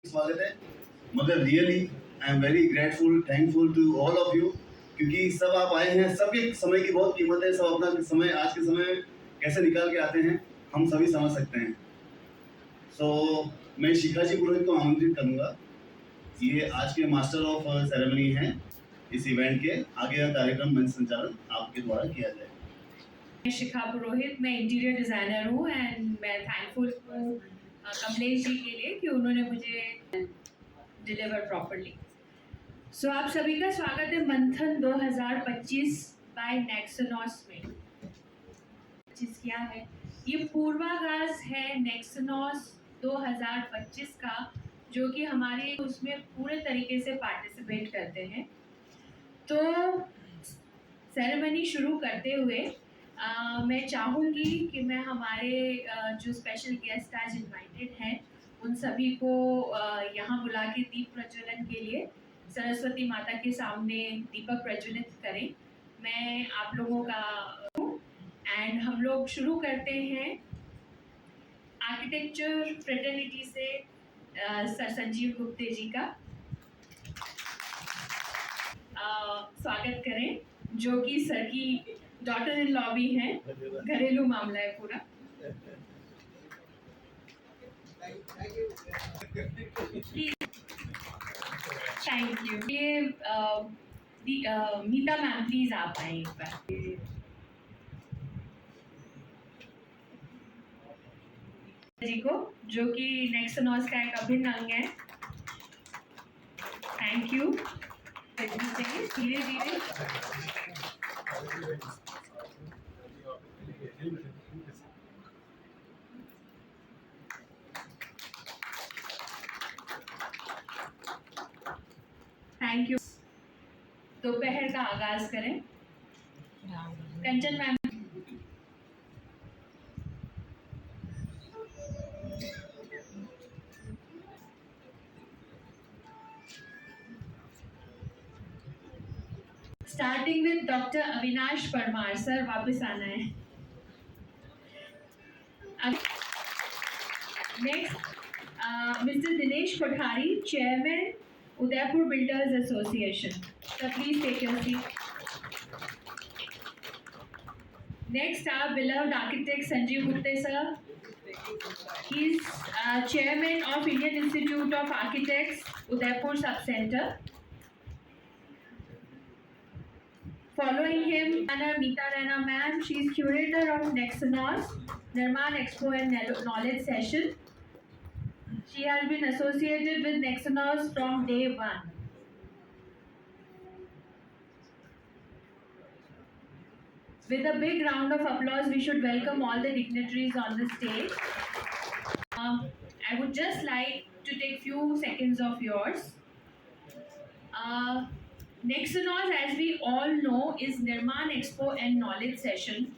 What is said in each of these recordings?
स्वागत है। मगर really I am very grateful thankful to all of you, क्योंकि सब आप आए हैं। सबके समय की बहुत कीमत है। सब अपना समय आज के समय कैसे निकाल के आते हैं हम सभी समझ सकते हैं। मैं शिखा जी पुरोहित को आमंत्रित करूंगा। ये आज के मास्टर ऑफ सेरेमनी हैं इस इवेंट के। आगे का कार्यक्रम मंच संचालन आपके द्वारा किया जाए। शिखा पुरोहित, मैं इंटीरियर डिज़ाइनर हूँ एंड मैं थैंकफुल हूँ कमलेश जी के लिए कि उन्होंने मुझे डिलीवर प्रॉपरली। सो आप सभी का स्वागत है मंथन 2025 बाय नेक्सोनॉस में। चीज़ क्या है, ये पूर्वागाज है नेक्सोनॉस 2025 का, जो कि हमारे उसमें पूरे तरीके से पार्टिसिपेट करते हैं। तो सेरेमनी शुरू करते हुए मैं चाहूँगी कि मैं हमारे जो स्पेशल गेस्ट आज इनवाइटेड हैं उन सभी को यहाँ बुला के दीप प्रज्वलन के लिए सरस्वती माता के सामने दीपक प्रज्वलित करें। मैं आप लोगों का एंड हम लोग शुरू करते हैं आर्किटेक्चर फ्रेटर्निटी से सर संजीव गुप्ते जी का स्वागत करें, जो कि सर की डॉटर इन लॉ भी हैं। घरेलू मामला है पूरा। Thank you. ये मीता मैम प्लीज आप आए एक बार। जी को, जो कि नेक्सोनॉस का एक अभिन्न अंग है। Thank you. धीरे धीरे थैंक यू। दोपहर का आगाज करें। Kanchan ma'am. Starting with doctor Avinash Parmar sir, वापस आना है। Next mister Dinesh Kothari, chairman Udaipur builders association. Sir please take your seat. Next, our beloved architect Sanjeev Gupte sir. He is chairman of Indian Institute of Architects, Udaipur Sub-Center. Following him, Meeta Raina ma'am. She is curator of Nexonos, Nirman Expo and Knowledge Session. She has been associated with Nexonos from day one. With a big round of applause, we should welcome all the dignitaries on the stage. I would just like to take few seconds of yours. Nexonos, as we all know, is Nirman Expo and Knowledge Session.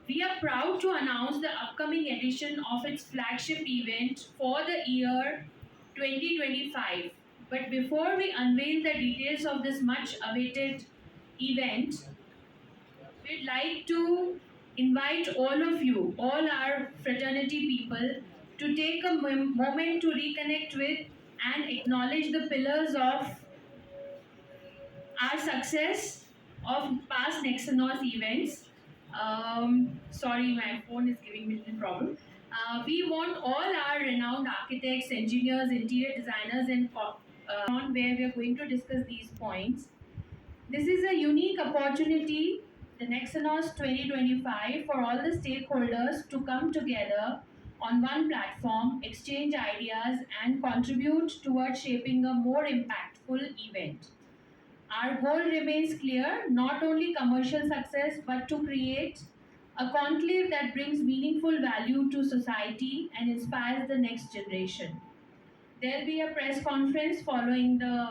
We are proud to announce the upcoming edition of its flagship event for the year 2025. But before we unveil the details of this much awaited event, we'd like to invite all of you, all our fraternity people, to take a moment to reconnect with and acknowledge the pillars of our success of past Nexonos events. Sorry, my phone is giving me a little problem. We want all our renowned architects, engineers, interior designers, and on where we are going to discuss these points. This is a unique opportunity, the Nexonos 2025, for all the stakeholders to come together on one platform, exchange ideas, and contribute towards shaping a more impactful event. Our goal remains clear, not only commercial success, but to create a conclave that brings meaningful value to society and inspires the next generation. There'll be a press conference following the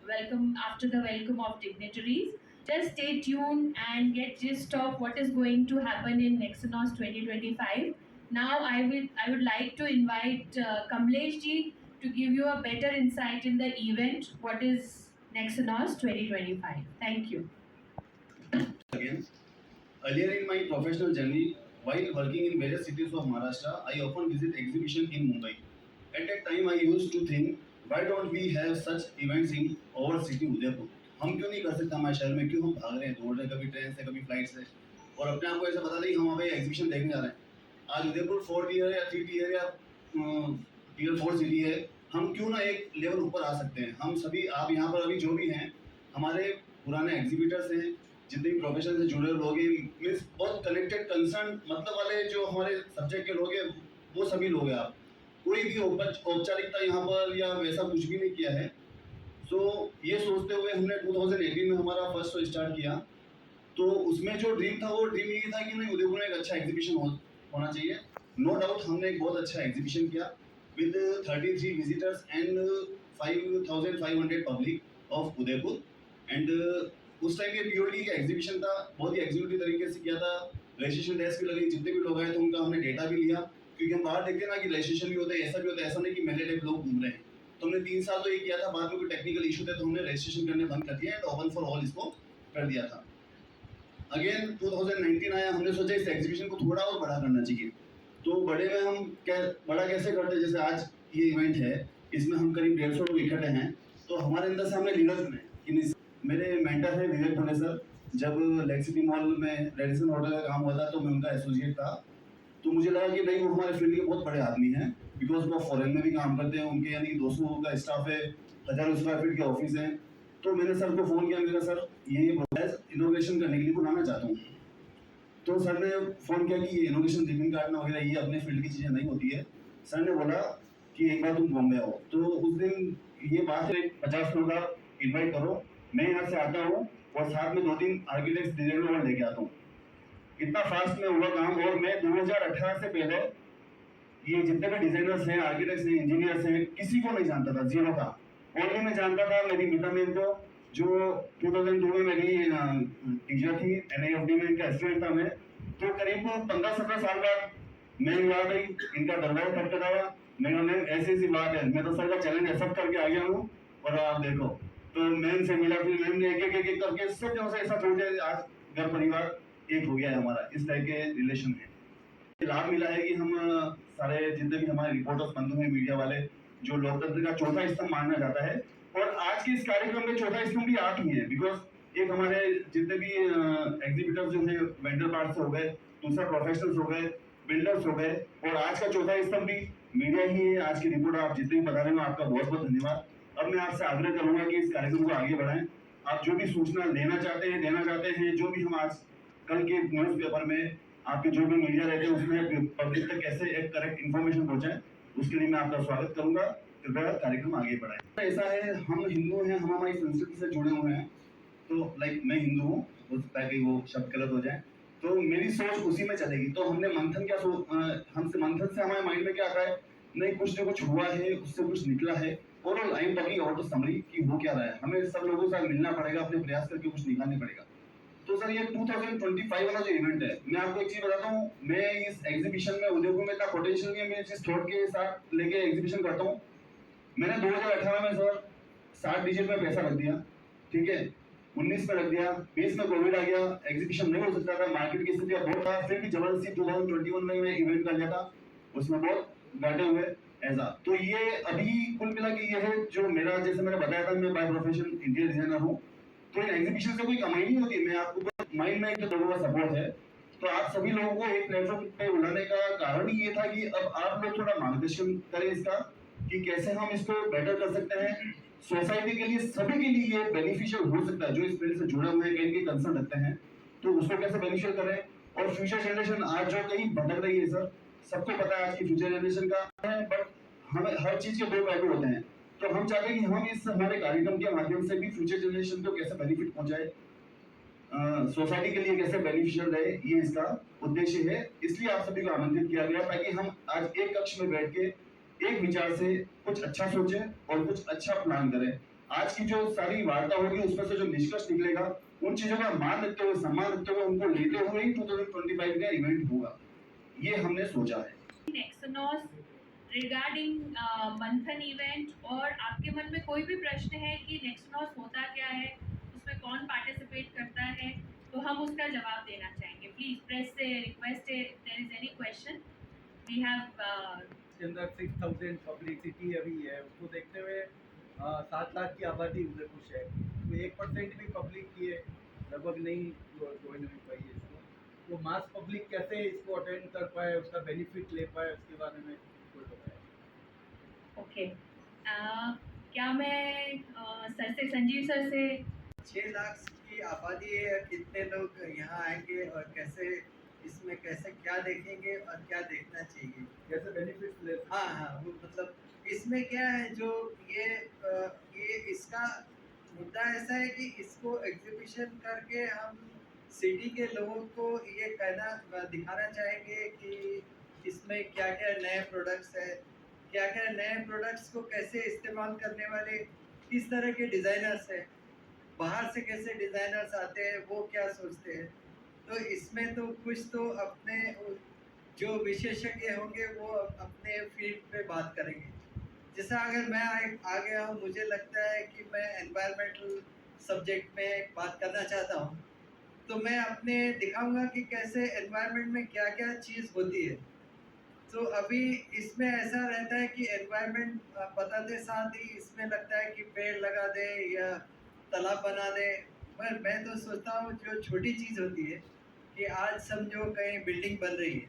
welcome, after the welcome of dignitaries. Just stay tuned and get gist of what is going to happen in Nexonos 2025. Now I would like to invite Kamlesh ji to give you a better insight in the event. What is Nexonos 2025? Thank you. Again, earlier in my professional journey, while working in various cities of Maharashtra, I often visit exhibition in Mumbai. At that time, I used to think, why don't we have such events in our city Udaipur? हम क्यों नहीं कर सकते हमारे शहर में? क्यों हम भाग रहे हैं, दौड़ रहे हैं, कभी ट्रेन से, कभी फ्लाइट से, और अपने आप को ऐसा बता दें कि हम वहाँ पे एग्जीबिशन देखने जा रहे हैं। आज उदयपुर 4 टियर या 3 टियर या टियर 4 सिटी है, हम क्यों ना एक लेवल ऊपर आ सकते हैं? हम सभी, आप यहाँ पर अभी जो भी हैं, हमारे पुराने एग्जीबिटर्स हैं, जितने भी प्रोफेशन से जुड़े लोग हैं, मीन्स बहुत कनेक्टेड, कंसर्न मतलब वाले जो हमारे सब्जेक्ट के लोग हैं, वो सभी लोग हैं। आप कोई भी औपचारिकता यहाँ पर या वैसा कुछ भी नहीं किया है। सो ये सोचते हुए हमने 2018 में हमारा फर्स्ट शो स्टार्ट किया। तो उसमें जो ड्रीम था, वो ड्रीम ये था कि नहीं, उदयपुर में एक अच्छा एग्जीबिशन होना चाहिए। नो डाउट हमने एक बहुत अच्छा एग्जीबिशन किया with 33 visitors and 5500 public of Udaipur. And उस टाइम ये पीओडी का एग्जीबिशन था, बहुत ही एग्जीक्यूटिव तरीके से किया था। रजिस्ट्रेशन डेस्क भी लगी, जितने भी लोग आए थे उनका हमने डेटा भी लिया, क्योंकि हम बाहर देखते हैं ना कि रजिस्ट्रेशन भी होता है, ऐसा भी होता है, ऐसा नहीं कि मेरे टाइप लोग घूम रहे हैं। तो हमने 3 साल तो ये किया था, बाद में कोई टेक्निकल इशू थे तो हमने रजिस्ट्रेशन करने बंद कर दिया एंड ओपन फॉर ऑल इसको कर दिया था। अगेन 2019 आया, हमने सोचा इस एग्जीबिशन को थोड़ा और बड़ा करना चाहिए। तो बड़े में हम बड़ा कैसे करते, जैसे आज ये इवेंट है, इसमें हम करीब 150 लोग इकट्ठे हैं। तो हमारे अंदर से हमने लीडर्स बनाए कि नहीं, मेरे मेंटर है विवेक पुणे सर। जब लेक सिटी मॉल में रेडिसन होटल का काम हुआ था तो मैं उनका एसोसिएट था। तो मुझे लगा कि नहीं, वो हमारे फील्ड के बहुत बड़े आदमी हैं, बिकॉज वो फॉरेन में भी काम करते हैं, उनके यानी 200 का स्टाफ है, 1000 स्क्वायर फीट के ऑफिस हैं। तो मैंने सर को फ़ोन किया, मैंने सर ये प्रोसेस इनोवेशन करने के लिए बुलाना चाहता हूँ। तो सर ने फ़ोन किया कि ये इनोवेशन रिबन काटना वगैरह ये अपने फील्ड की चीज़ें नहीं होती है। सर ने बोला कि एक बार तुम बॉम्बे आओ। तो उस दिन ये बात है, 50 लोग आप इन्वाइट करो, मैं यहाँ से आता हूँ और साथ में 2-3 आर्किटेक्ट्स डिजाइनर और लेके आता हूँ। इतना फास्ट में हुआ काम, और मैं 2018 से पहले ये जितने भी डिजाइनर्स हैं, आर्किटेक्ट्स हैं, इंजीनियर्स हैं, किसी को नहीं जानता था, जीरो था। ओनली मैं जानता था मेरी मीता मैम को, जो 2002 में मेरी टीचर थी, NIFD में इनका स्टूडेंट था मैं। तो करीब 15-17 साल बाद मैं यहाँ गई, इनका दरबार खटखटाया, मैंने मैम ऐसी ऐसी बात है, मैं तो सर का चैलेंज एक्सेप्ट करके आ गया हूँ और आप देखो। तो मैम से मिला, फिर मैम ने एक करके सब जनों से ऐसा छोड़ आज घर परिवार एक हो गया है हमारा, इस टाइप के रिलेशन है। लाभ मिला है कि हम सारे जितने भी हमारे रिपोर्टर्स बंधु हैं, मीडिया वाले, जो लोकतंत्र का चौथा स्तंभ माना जाता है, और आज के इस कार्यक्रम में चौथा स्तंभ भी आप ही है, बिकॉज एक हमारे जितने भी एग्जीबिटर्स जो हैं, वेंडर पार्ट से हो गए, दूसरा प्रोफेशनल्स हो गए, बिल्डर्स हो गए, और आज का चौथा स्तंभ भी मीडिया ही है। आज की रिपोर्ट आप जितने भी बता रहे हो, आपका बहुत बहुत धन्यवाद। अब मैं आपसे आग्रह करूंगा कि इस कार्यक्रम को आगे बढ़ाएं। आप जो भी सूचना लेना चाहते हैं, देना चाहते हैं, जो भी हम आज कल के न्यूज पेपर में, आपके जो भी मीडिया रहते हैं, उसमें पब्लिक तक कैसे एक करेक्ट इन्फॉर्मेशन पहुंचाएं, उसके लिए मैं आपका स्वागत करूंगा। कृपया कार्यक्रम आगे बढ़ाएं। ऐसा है, हम हिंदू हैं, हम हमारी संस्कृति से जुड़े हुए हैं। तो लाइक मैं हिंदू हूँ, हो सकता है कि वो शब्द गलत हो जाए, तो मेरी सोच उसी में चलेगी। तो हमने मंथन क्या हमसे मंथन से हमारे माइंड में क्या आता है, नहीं कुछ ना कुछ हुआ है, उससे कुछ निकला है, और I am talking out of summary कि हो क्या रहा है। हमें सब लोगों से मिलना पड़ेगा, अपने प्रयास करके कुछ निकालने पड़ेगा। तो सर ये 2025 वाला जो इवेंट है, मैं आपको एक चीज बताता हूँ, मैं इस एग्जीबिशन में उदयपुर में इतना पोटेंशियल नहीं है, मैं जिस थॉट के साथ लेके एग्जीबिशन करता हूँ। मैंने 2018 में सर 60 डिजिट में पैसा रख दिया, ठीक है, 19 में रख दिया, 20 में कोविड आ गया, एग्जीबिशन नहीं हो सकता था, मार्केट की स्थिति बहुत था, फिर भी जबरदस्ती 2021 में मैं इवेंट कर लिया था, उसमें बहुत घाटे हुए ऐसा। तो ये अभी कुल मिला के ये है जो मेरा, जैसे मैंने बताया था, मैं बाय प्रोफेशन इंटीरियर डिजाइनर हूँ। तो इन एग्जीबिशन से कोई कमाई नहीं होती, मैं आपको माइंड में एक तो लोगों का सपोर्ट है। तो आप सभी लोगों को एक प्लेटफॉर्म पे बुलाने का कारण ही ये था कि अब आप लोग थोड़ा मार्गदर्शन करें इसका, कि कैसे हम इसको बेटर कर सकते हैं। सोसाइटी के लिए, सभी के लिए ये बेनिफिशियल हो सकता है, जो इस फील्ड से जुड़े हुए हैं, कहीं के कंसर्न रखते हैं, तो उसको कैसे बेनिफिशियल करें। और फ्यूचर जनरेशन आज जो कहीं भटक रही है सर, सबको पता है आज की फ्यूचर जनरेशन का है, बट हमें हर चीज के दो पहलू होते हैं। तो हम चाहते हैं कि हम इस हमारे कार्यक्रम के माध्यम से भी फ्यूचर जनरेशन को कैसे बेनिफिट पहुंचाए, सोसाइटी के लिए कैसे बेनिफिशियल रहे, ये इसका उद्देश्य है। इसलिए आप सभी को आमंत्रित किया गया, ताकि हम आज एक कक्ष में बैठ के एक विचार से कुछ अच्छा सोचें और कुछ अच्छा प्लान करें। आज की जो सारी वार्ता होगी, उसमें से जो निष्कर्ष निकलेगा, उन चीजों का मान रखते हुए, सम्मान रखते हुए, उनको लेते हुए ही 2025 का इवेंट होगा, ये हमने सोचा है। Nexanos regarding मंथन इवेंट, और आपके मन में कोई भी प्रश्न है कि नेक्सनॉस होता क्या है, उसमें कौन पार्टिसिपेट करता है, तो हम उसका जवाब देना चाहेंगे। प्लीज प्रेस से रिक्वेस्ट है, there is any question, we have उसके अंदर 6000 पब्लिसिटी अभी है, उसको देखते हुए 7 लाख की आबादी उदयपुर शहर की, तो 1% भी पब्लिक की है लगभग नहीं ज्वाइन हो पाई है इसको। तो मास पब्लिक कैसे इसको अटेंड कर पाए, उसका बेनिफिट ले पाए, उसके बारे में कोई बताए। ओके, क्या मैं सर से, संजीव सर से 6 लाख की आबादी है, कितने लोग यहाँ आएंगे और कैसे इसमें कैसे क्या देखेंगे और क्या देखना चाहिए, कैसे बेनिफिट ले सकते हाँ हैं। हाँ, वो मतलब इसमें क्या है जो ये इसका मुद्दा ऐसा है कि इसको एग्जीबिशन करके हम सिटी के लोगों को ये कहना दिखाना चाहेंगे कि इसमें क्या क्या नए प्रोडक्ट्स है, क्या क्या नए प्रोडक्ट्स को कैसे इस्तेमाल करने वाले किस तरह के डिज़ाइनर्स हैं, बाहर से कैसे डिज़ाइनर्स आते हैं, वो क्या सोचते हैं। तो इसमें तो कुछ तो अपने जो विशेषज्ञ होंगे वो अपने फील्ड पे बात करेंगे। जैसा अगर मैं आ गया हूँ, मुझे लगता है कि मैं एनवायरमेंटल सब्जेक्ट में बात करना चाहता हूँ, तो मैं अपने दिखाऊंगा कि कैसे एनवायरनमेंट में क्या क्या चीज़ होती है। तो अभी इसमें ऐसा रहता है कि एनवायरनमेंट बताते साथ ही इसमें लगता है कि पेड़ लगा दे या तालाब बना दे, पर मैं तो सोचता हूँ जो छोटी चीज़ होती है कि आज समझो कहीं बिल्डिंग बन रही है,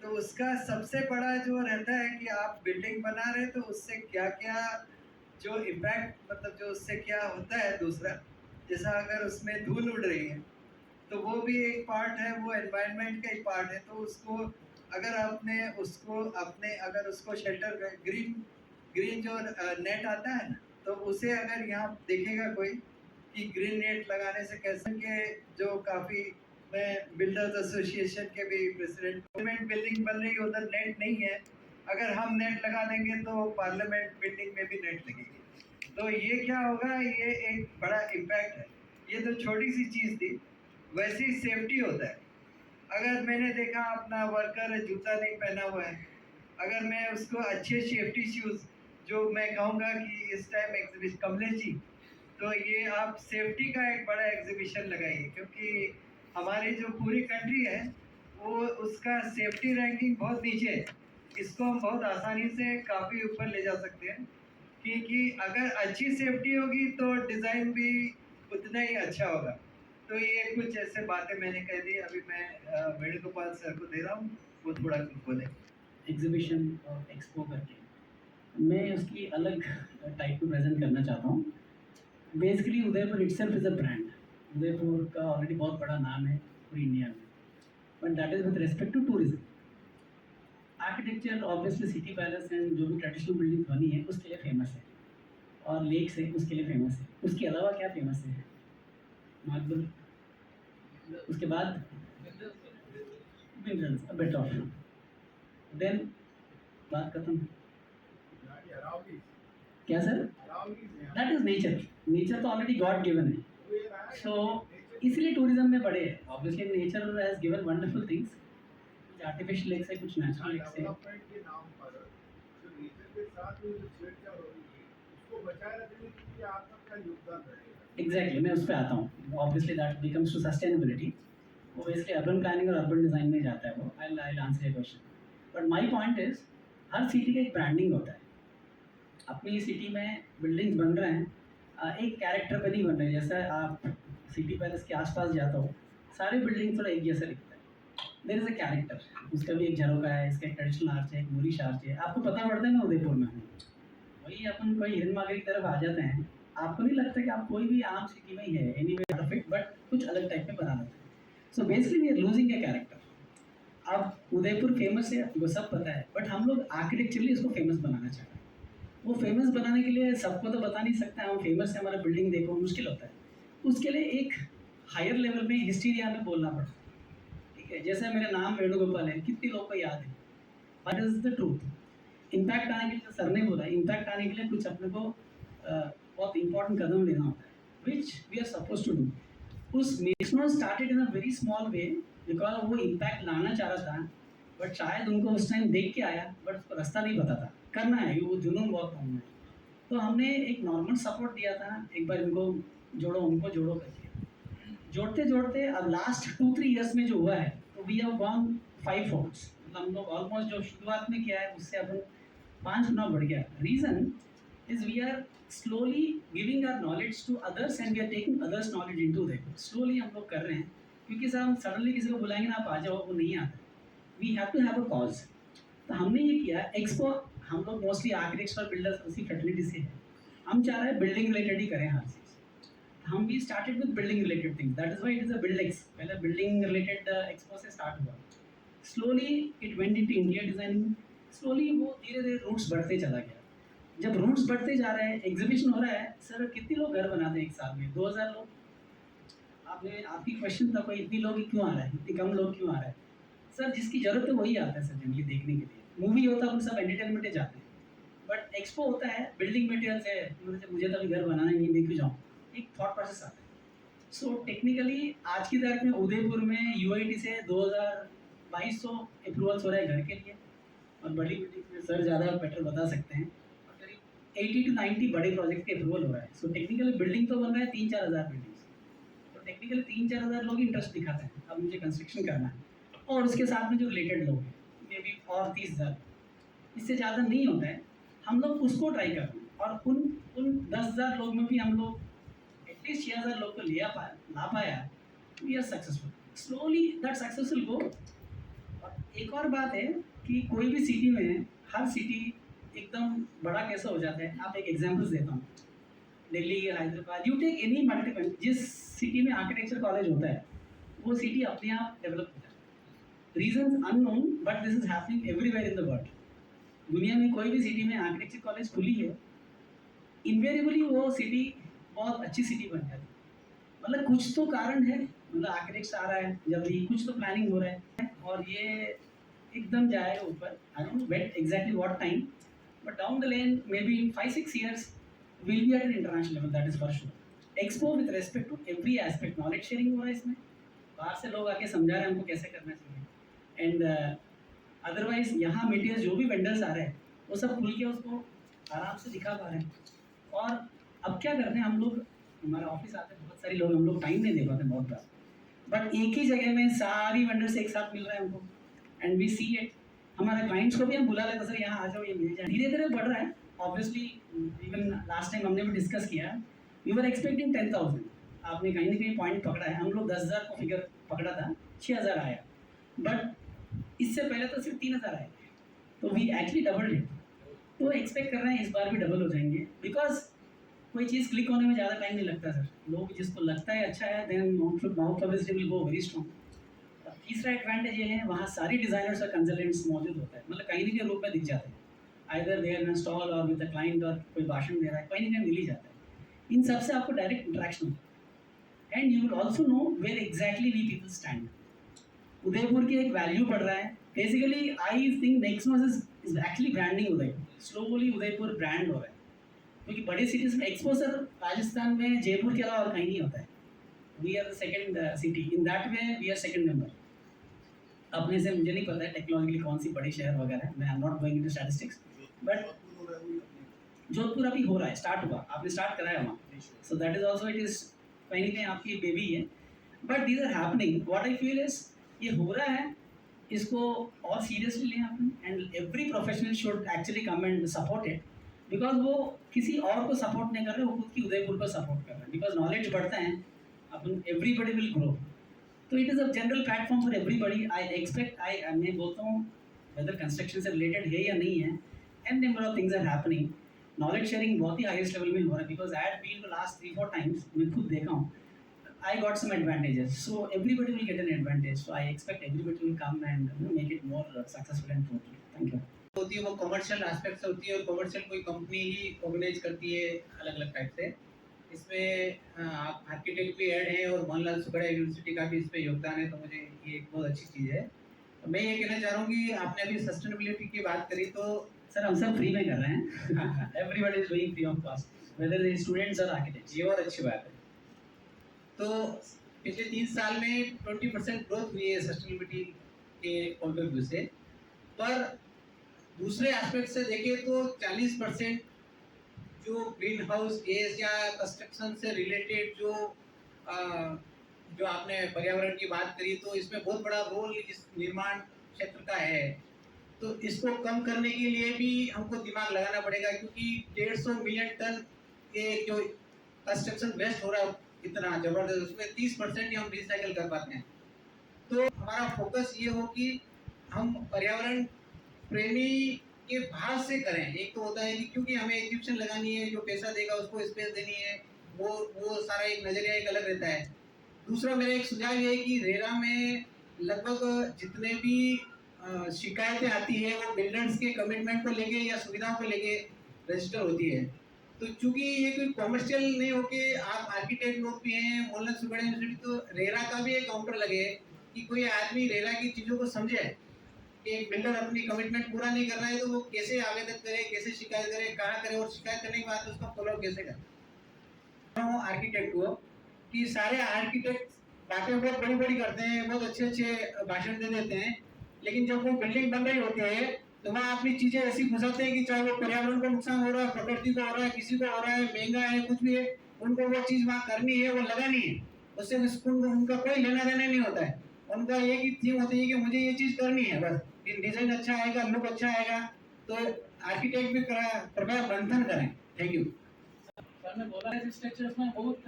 तो उसका सबसे बड़ा जो रहता है कि आप बिल्डिंग बना रहे तो उससे क्या क्या जो इम्पैक्ट, मतलब जो उससे क्या होता है दूसरा, जैसा अगर उसमें धूल उड़ रही है तो वो भी एक पार्ट है, वो एनवायरनमेंट का एक पार्ट है। तो उसको अगर आपने उसको अपने अगर उसको शेल्टर ग्रीन ग्रीन जो नेट आता है ना, तो उसे अगर यहाँ देखेगा कोई कि ग्रीन नेट लगाने से कैसे के जो काफ़ी, मैं बिल्डर्स एसोसिएशन के भी प्रेसिडेंट, पार्लियामेंट बिल्डिंग बन रही है उधर नेट नहीं है, अगर हम नेट लगा देंगे तो पार्लियामेंट बिल्डिंग में भी नेट लगेगी, तो ये क्या होगा, ये एक बड़ा इम्पैक्ट है। ये तो छोटी सी चीज़ थी। वैसे ही सेफ्टी होता है, अगर मैंने देखा अपना वर्कर जूता नहीं पहना हुआ है, अगर मैं उसको अच्छे सेफ्टी शूज़, जो मैं कहूँगा कि इस टाइम एग्जीबिशन, कमलेश जी, तो ये आप सेफ्टी का एक बड़ा एग्जीबिशन लगाइए, क्योंकि हमारी जो पूरी कंट्री है वो उसका सेफ्टी रैंकिंग बहुत नीचे है। इसको हम बहुत आसानी से काफ़ी ऊपर ले जा सकते हैं, क्योंकि अगर अच्छी सेफ्टी होगी तो डिज़ाइन भी उतना ही अच्छा होगा। तो ये कुछ ऐसे बातें मैंने कह दी। अभी मैं वेणुगोपाल सर को दे रहा हूँ, वो थोड़ा कुछ बोले। एग्जीबिशन और एक्सपो करके मैं उसकी अलग टाइप को प्रेजेंट करना चाहता हूँ। Basically Udaipur itself is a brand. Udaipur का ऑलरेडी बहुत बड़ा नाम है पूरी इंडिया में, but that is with respect to tourism. Architecture obviously city palace and जो भी ट्रेडिशनल बिल्डिंग बनी है उसके लिए फेमस है, और लेक्स है उसके लिए फेमस है। उसके अलावा क्या फेमस है? मार्बल, उसके बाद minerals, a bit of, then बात खत्म। क्या sir? That is nature. Nature तो ऑलरेडी गॉड गिवन है, सो इसलिए टूरिज्म में बढ़े है। Obviously nature has given wonderful things, कुछ आर्टिफिशियल लेक्स है, कुछ नेचुरल लेक्स है। के नाम पर जो नेचर के साथ जो छेड़छाड़ हो रही है, उसको बचाए रखने के लिए आपका क्या योगदान रहेगा? एग्जैक्टली, मैं उस पर आता हूँ। Obviously that becomes to sustainability. वो बेसिकली अर्बन प्लानिंग और अर्बन डिज़ाइन में जाता है। वो I answer your question, but my point is हर सिटी का एक ब्रांडिंग होता है। अपनी सिटी में बिल्डिंग्स बन रहे हैं, एक कैरेक्टर पे नहीं बन रहे। जैसा आप सिटी पैलेस के आसपास जाता हो, सारे बिल्डिंग थोड़ा एक जैसा दिखता है। देयर इज़ अ कैरेक्टर, उसका भी एक झरोका है, इसका एक ट्रेडिशनल आर्च है, एक मोरिश आर्च है। आपको पता पड़ता है मैं उदयपुर में हूँ, वही अपन कोई हिरनमागरी की तरफ आ जाते हैं, आपको नहीं लगता कि आप कोई भी आम सिटी में ही है, एनी वे परफेक्ट, बट कुछ अलग टाइप में बना लेते हैं। So basically we are losing a character. अब उदयपुर फेमस है, वो सब पता है, बट हम लोग आर्किटेक्चरली इसको फेमस बनाना चाहते हैं। वो फेमस बनाने के लिए सबको तो बता नहीं सकते हम फेमस है, हमारा बिल्डिंग देखो, मुश्किल होता है। उसके लिए एक हायर लेवल में हिस्टीरिया में बोलना पड़ता है, ठीक है? जैसे मेरा नाम वेणुगोपाल है, कितने लोग को याद है, but is the truth. Impact आने के लिए, सर ने बोला, इम्पैक्ट आने के लिए कुछ अपने को बहुत इंपॉर्टेंट कदम लेना होता है, which we are suppose to do. उस मेक्सनो started in a very small way, because वो इम्पैक्ट लाना चाह रहा था, बट शायद उनको उस टाइम देख के आया, बट उसको रास्ता नहीं पता था करना है, वो जुनून बहुत कम है। तो हमने एक नॉर्मल सपोर्ट दिया था, एक बार इनको जोड़ो, उनको जोड़ो करके। जोड़ते जोड़ते अब लास्ट 2-3 ईयर्स में जो हुआ है, तो वी हैव गॉन 5 फोर्ट्स। मतलब हम लोग ऑलमोस्ट जो शुरुआत में किया है उससे अपन 5 गुना बढ़ गया. Reason is we are slowly giving our knowledge to others and we are taking others knowledge into that. Slowly हम लोग कर रहे हैं, क्योंकि सर हम सडनली किसी को बुलाएंगे ना आप आ जाओ, वो नहीं आता. We have to have a cause. तो हमने ये किया एक्सपो. हम लोग मोस्टली आर्किटेक्ट्स और बिल्डर्स उसी फैसिलिटी से हैं. हम चाह रहे हैं बिल्डिंग रिलेटेड ही करें हर चीज़. हम भी started with building related thing. That is why it is a buildings. पहले बिल्डिंग रिलेटेड एक्सपो से स्टार्ट हुआ. Slowly it went into interior designing. Slowly वो धीरे धीरे रूट्स बढ़ते चला गया. जब रूट्स बढ़ते जा रहे हैं, एग्जीबिशन हो रहा है. सर कितने लोग घर बनाते हैं एक साल में? 2000 लोग. आपने आपकी क्वेश्चन था कोई इतनी लोग क्यों आ रहा है, इतनी कम लोग क्यों आ रहा है? सर जिसकी जरूरत है वही आता है सर जनरली देखने के लिए. मूवी होता है हम सब एंटरटेनमेंट जाते हैं. बट एक्सपो होता है बिल्डिंग मटेरियल्स है. मुझे तो अभी घर बनाना ही नहीं, मैं क्यों जाऊँ? एक थॉट प्रोसेस आता है. सो टेक्निकली आज की तारीख में उदयपुर में यूआईटी से 2200 अप्रूवल्स हो रहे हैं घर के लिए. और बड़ी बिल्डिंग में सर ज़्यादा बेटर बता सकते हैं, करीब 80 to 90 बड़े प्रोजेक्ट के अप्रूवल हो रहा है. सो टेक्निकली बिल्डिंग तो बन रहा है 3-4 हज़ार बिल्डिंग्स. तो टेक्निकली 3-4 हज़ार लोग इंटरेस्ट दिखाते हैं अब मुझे कंस्ट्रक्शन करना है. और उसके साथ में जो रिलेटेड लोग हैं मे बी और 30,000, इससे ज़्यादा नहीं होता है. हम लोग उसको ट्राई कर रहे हैं. और उन 10,000 लोग में भी हम लोग एटलीस्ट 6,000 लोग को ला पाया. We are successful. Slowly that successful go. और एक और बात है कि कोई भी सिटी में, हर सिटी एकदम बड़ा कैसे हो जाता है. आप एक एग्जांपल्स देता हूँ. Delhi, Hyderabad, you take any multiple. जिस सिटी में आर्किटेक्चर कॉलेज होता है वो सिटी अपने आप डेवलप हो जाता है. Reasons unknown but this is happening everywhere in the world. दुनिया में कोई भी सिटी में आर्किटेक्चर कॉलेज खुली है, इन्वेरिएबली वो सिटी बहुत अच्छी सिटी बन जाती है. मतलब कुछ तो कारण है. मतलब आर्किटेक्ट्स आ रहा है जल्दी, कुछ तो प्लानिंग हो रहा है और ये एकदम जाएगा ऊपर. I don't know wait exactly what time, but down the lane may be in 5-6 years will be at an international level. That is for sure. Expo with respect to every aspect. Knowledge sharing हो रहा है इसमें. बाहर से लोग आके समझा रहे हैं हमको कैसे करना चाहिए. एंड अदरवाइज यहाँ मटेरियल जो भी वेंडर्स आ रहे हैं वो सब खुल के उसको आराम से दिखा पा रहे हैं. और अब क्या करते हैं हम लोग, हमारे ऑफिस आते हैं बहुत सारे लोग, हम लोग टाइम नहीं दे पाते बहुत बार. बट एक ही जगह में सारी वेंडर्स एक साथ मिल रहे हैं हमको एंड वी सी इट. हमारे क्लाइंट्स को भी हम बुला लेते सर यहाँ आ जाओ, ये मिल जाए. धीरे धीरे बढ़ रहा है. ऑब्वियसली इवन लास्ट टाइम हमने भी डिस्कस किया, वी वर एक्सपेक्टिंग 10,000. आपने कहीं ना कहीं पॉइंट पकड़ा है. हम लोग 10,000 को फिगर पकड़ा था, 6,000 आया. बट इससे पहले तो सिर्फ 3,000 आए. तो वी एक्चुअली डबल इट. तो एक्सपेक्ट कर रहे हैं इस बार भी डबल हो जाएंगे. बिकॉज कोई चीज़ क्लिक होने में ज़्यादा टाइम नहीं लगता सर. लोग जिसको लगता है अच्छा है then mouth publicity will go very strong. तीसरा एडवांटेज ये है वहाँ सारी डिज़ाइनर्स और कंसल्टेंट्स मौजूद होता है. मतलब कहीं ना कहीं रूप में दिख जाते हैं. Either they are in stall और विद द क्लाइंट और कोई भाषण दे रहा है, कहीं ना कहीं मिल ही जाता है. इन सबसे आपको डायरेक्ट इंटरेक्शन होता है. And you will also know where exactly we people stand. Udaipur की एक वैल्यू बढ़ रहा है. बेसिकली आई थिंक नेक्समस is actually branding Udaipur. Slowly Udaipur brand हो रहा है. क्योंकि बड़े सिटीज़ में एक्सपोजर राजस्थान में जयपुर के अलावा और कहीं नहीं होता है. We are the second city in that way. We are second number. अपने से मुझे नहीं पता है टेक्नोलॉजिकली कौन सी बड़ी शहर वगैरह है. मैं I am not going into statistics. But Jodhpur अभी हो रहा है, स्टार्ट हुआ, आपने स्टार्ट कराया वहाँ. So that is also it is कहीं ना कहीं आपकी बेबी है. But these are happening. What I feel is ये हो रहा है, इसको और सीरियसली लें अपन. And every professional should actually come and support it. Because वो किसी और को सपोर्ट नहीं कर रहे, वो खुद की उदयपुर को सपोर्ट कर रहे हैं. बिकॉज नॉलेज बढ़ता है अपन, एवरीबडी विल ग्रो. तो it is a general platform for everybody. I expect, मैं बोलता हूँ वेदर कंस्ट्रक्शन से रिलेटेड है या नहीं है, and number of things are happening. Knowledge sharing बहुत ही हाईएस्ट लेवल में हो रहा है. Because I had been to last 3-4 times, मैं खुद देखा हूँ. I got some advantages, so everybody will get an advantage. So I expect everybody will come and make it more successful and fruitful. Thank you. होती है वो commercial aspects होती है, और कमर्शियल कोई कंपनी ही ऑर्गेनाइज करती है अलग अलग टाइप से. इसमें आप आर्किटेक्ट भी ऐड हैं और मोहनलाल सुखड़ा यूनिवर्सिटी का भी इसमें योगदान है. तो मुझे ये एक बहुत अच्छी चीज़ है. तो मैं ये कहना चाह रहा हूँ कि आपने अभी सस्टेनेबिलिटी की बात करी, तो सर हम सब फ्री में कर रहे हैं. Everybody is doing free of cost, whether they students or architects. ये और अच्छी बात है. तो पिछले 3 साल में 20% ग्रोथ हुई है सस्टेनेबिलिटी के पॉइंट ऑफ व्यू से. पर दूसरे एस्पेक्ट से देखें तो 40% जो ग्रीन हाउस गैस या कंस्ट्रक्शन से रिलेटेड जो आपने पर्यावरण की बात करी, तो इसमें बहुत बड़ा रोल इस निर्माण क्षेत्र का है, तो इसको कम करने के लिए भी हमको दिमाग लगाना पड़ेगा, क्योंकि 150 मिलियन टन के जो कंस्ट्रक्शन वेस्ट हो रहा है इतना जबरदस्त, उसमें 30% ही हम रिसाइकल कर पाते हैं। तो हमारा फोकस ये हो कि हम पर्यावरण प्रेमी के भाव से करें। एक तो होता है कि क्योंकि हमें एग्जीबिशन लगानी है, जो पैसा देगा उसको स्पेस देनी है, वो सारा एक नजरिया एक अलग रहता है। दूसरा मेरा एक सुझाव ये है कि रेरा में लगभग जितने भी शिकायतें आती है वो बिल्डर्स के कमिटमेंट को लेके या सुविधाओं को लेके रजिस्टर होती है। तो चूंकि ये कोई कॉमर्शियल नहीं होके आप आर्किटेक्ट लोग भी हैं, मोहल्ला सुबह यूनिवर्सिटी, तो रेरा का भी एक काउंटर लगे कि कोई आदमी रेरा की चीज़ों को समझे कि एक बिल्डर अपनी कमिटमेंट पूरा नहीं कर रहा है तो वो कैसे आवेदन करे, कैसे शिकायत करे, कहाँ करे, और शिकायत करने के बाद उसका फॉलो कैसे करे। आर्किटेक्ट को कि सारे आर्किटेक्ट बातें बहुत बड़ी बड़ी करते हैं, बहुत अच्छे अच्छे भाषण दे देते हैं, लेकिन जब वो बिल्डिंग बन रही होती है तो वहाँ अपनी चीजें ऐसी घुसाते हैं कि चाहे वो पर्यावरण को नुकसान हो रहा है, प्रकृति को हो रहा है, किसी को हो रहा है, महंगा है, कुछ भी है, उनको वो चीज वहाँ करनी है, वो लगानी है, उससे उनका कोई लेना देना नहीं होता है। उनका एक ही थीम होती है कि मुझे ये चीज करनी है, बस डिजाइन अच्छा आएगा, लुक अच्छा आएगा। तो आर्किटेक्ट भी कृपया बंधन करें। थैंक यू सर ने बोला है स्ट्रक्चर्स में बहुत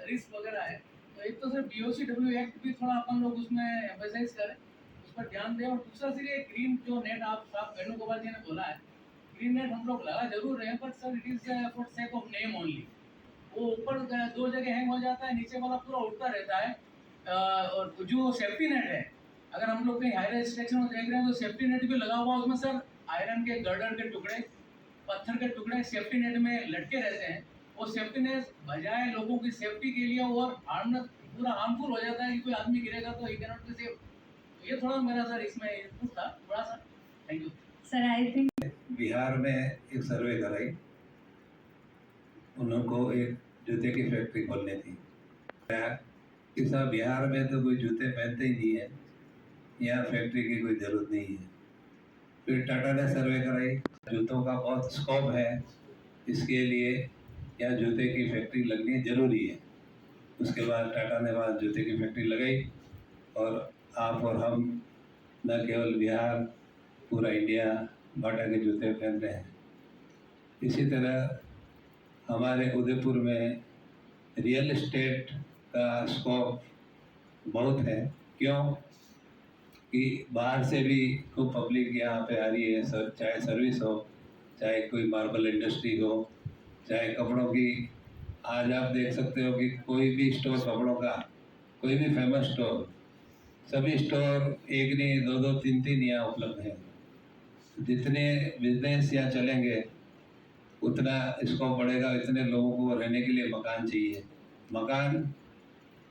रिस्क वगैरह है, तो एक तो सर BOCW एक्ट भी थोड़ा अपन लोग उसमें एम्फसाइज करें, उस पर ध्यान दें। और दूसरा सर ये ग्रीन जो नेट आप साहब वेणुगोपाल जी ने बोला है, ग्रीन नेट हम लोग लगा जरूर रहे हैं, but sir it is for sake of name only. वो ऊपर 2 जगह हैंग हो जाता है, नीचे वाला पूरा उड़ता रहता है। और जो सेफ्टी नेट है, अगर हम लोग कहीं हाई राइज स्ट्रक्चर में देख रहे हैं तो सेफ्टी नेट भी लगा हुआ, उसमें सर आयरन के गर्डर के टुकड़े, पत्थर के टुकड़े सेफ्टी नेट में लटके रहते हैं। वो सेफ्टी नेट बजाय लोगों की सेफ्टी के लिए और पूरा हार्मफुल हो जाता है कि कोई आदमी गिरेगा तो ही कैनॉट बी सेफ। ये थोड़ा मेरा सर इसमें इनपुट था थोड़ा सा। Thank you sir. I think Bihar में एक सर्वे कराई, उनको एक जूते की फैक्ट्री खोलनी थी। कि साहब बिहार में तो कोई जूते पहनते ही नहीं है, यहाँ फैक्ट्री की कोई ज़रूरत नहीं है। फिर टाटा ने सर्वे कराई, जूतों का बहुत स्कोप है, इसके लिए यहाँ जूते की फैक्ट्री लगनी जरूरी है। उसके बाद टाटा ने वहाँ जूते की फैक्ट्री लगाई, और आप और हम न केवल बिहार, पूरा इंडिया बाटा के जूते पहन रहे हैं। इसी तरह हमारे उदयपुर में रियल एस्टेट का स्कोप बहुत है। क्यों कि बाहर से भी खूब पब्लिक यहाँ पे आ रही है, सर, चाहे सर्विस हो, चाहे कोई मार्बल इंडस्ट्री हो, चाहे कपड़ों की। आज आप देख सकते हो कि कोई भी स्टोर कपड़ों का, कोई भी फेमस स्टोर, सभी स्टोर एक नहीं, 2-2, 3-3 यहाँ उपलब्ध हैं। जितने बिजनेस यहाँ चलेंगे उतना स्कोप बढ़ेगा, इतने लोगों को रहने के लिए मकान चाहिए। मकान,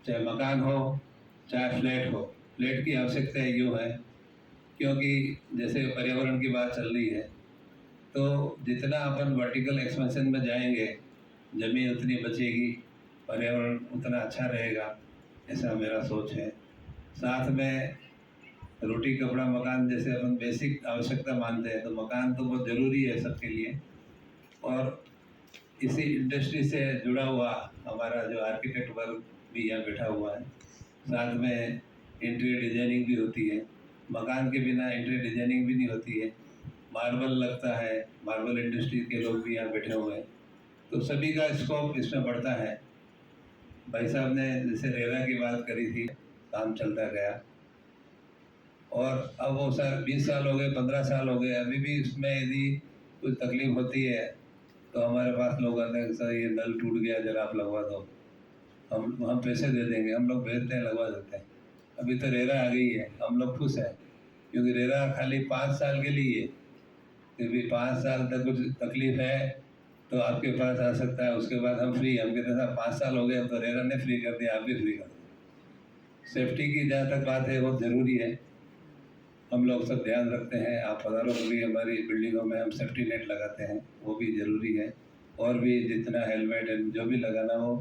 चाहे मकान हो चाहे फ्लैट हो, फ्लैट की आवश्यकता यूँ है क्योंकि जैसे पर्यावरण की बात चल रही है, तो जितना अपन वर्टिकल एक्सपेंशन में जाएंगे ज़मीन उतनी बचेगी, पर्यावरण उतना अच्छा रहेगा, ऐसा मेरा सोच है। साथ में रोटी कपड़ा मकान जैसे अपन बेसिक आवश्यकता मानते हैं, तो मकान तो बहुत ज़रूरी है सबके लिए। और इसी इंडस्ट्री से जुड़ा हुआ हमारा जो आर्किटेक्ट वर्ग भी यहाँ बैठा हुआ है, साथ में इंटीरियर डिजाइनिंग भी होती है। मकान के बिना इंटीरियर डिजाइनिंग भी नहीं होती है। मार्बल लगता है, मार्बल इंडस्ट्री के लोग भी यहाँ बैठे हुए हैं, तो सभी का स्कोप इसमें बढ़ता है। भाई साहब ने जैसे रेरा की बात करी थी, काम चलता गया, और अब वो सर 20 साल हो गए, 15 साल हो गए, अभी भी इसमें यदि कुछ तकलीफ होती है तो हमारे पास लोग आते हैं, सर ये नल टूट गया, जरा आप लगवा दो, हम पैसे दे देंगे, हम लोग भेजते हैं, लगवा देते हैं। अभी तो रेरा आ गई है, हम लोग खुश हैं, क्योंकि रेरा खाली 5 साल के लिए, क्योंकि 5 साल तक कुछ तकलीफ है तो आपके पास आ सकता है, उसके बाद हम फ्री। हम कहते हैं 5 साल हो गए, तो रेरा ने फ्री कर दिया, आप भी फ्री कर दो। सेफ्टी की जहाँ तक बात है बहुत ज़रूरी है, हम लोग सब ध्यान रखते हैं। आप हज़ारों कभी हमारी बिल्डिंगों में हम सेफ्टी नेट लगाते हैं, वो भी ज़रूरी है। और भी जितना हेलमेट जो भी लगाना हो,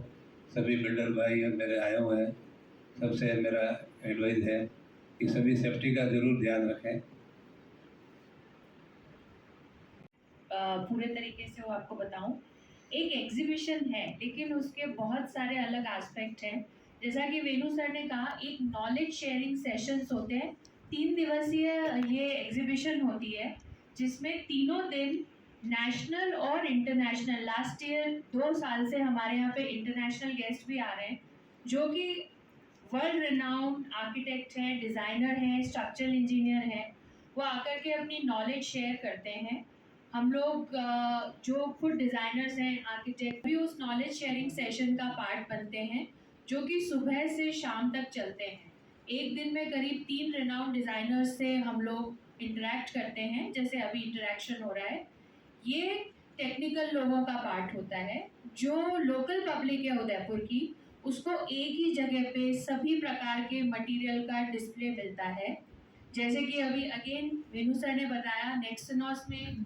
सभी बिल्डर भाई मेरे आए हुए हैं, सबसे मेरा एडवाइस है कि सभी सेफ्टी का ज़रूर ध्यान रखें। पूरे तरीके से वो आपको बताऊं, एक एग्जीबिशन है लेकिन उसके बहुत सारे अलग एस्पेक्ट हैं। जैसा कि वेणु सर ने कहा, एक नॉलेज शेयरिंग सेशंस होते हैं 3 दिवसीय ये एग्जीबिशन होती है जिसमें तीनों दिन नेशनल और इंटरनेशनल, लास्ट ईयर 2 साल से हमारे यहाँ पे इंटरनेशनल गेस्ट भी आ रहे हैं जो कि वर्ल्ड रिनाउंड आर्किटेक्ट हैं, डिज़ाइनर हैं, स्ट्रक्चरल इंजीनियर हैं। वो आकर के अपनी नॉलेज शेयर करते हैं। हम लोग जो खुद डिज़ाइनर्स हैं, आर्किटेक्ट भी उस नॉलेज शेयरिंग सेशन का पार्ट बनते हैं जो कि सुबह से शाम तक चलते हैं। एक दिन में करीब 3 रिनाउंड डिज़ाइनर्स से हम लोग इंटरेक्ट करते हैं, जैसे अभी इंटरेक्शन हो रहा है। ये टेक्निकल लोगों का पार्ट होता है। जो लोकल पब्लिक है उदयपुर की, उसको एक ही जगह पे सभी प्रकार के मटेरियल का डिस्प्ले मिलता है। जैसे कि अभी अगेन वेणु सर ने बताया, नेक्सनॉस में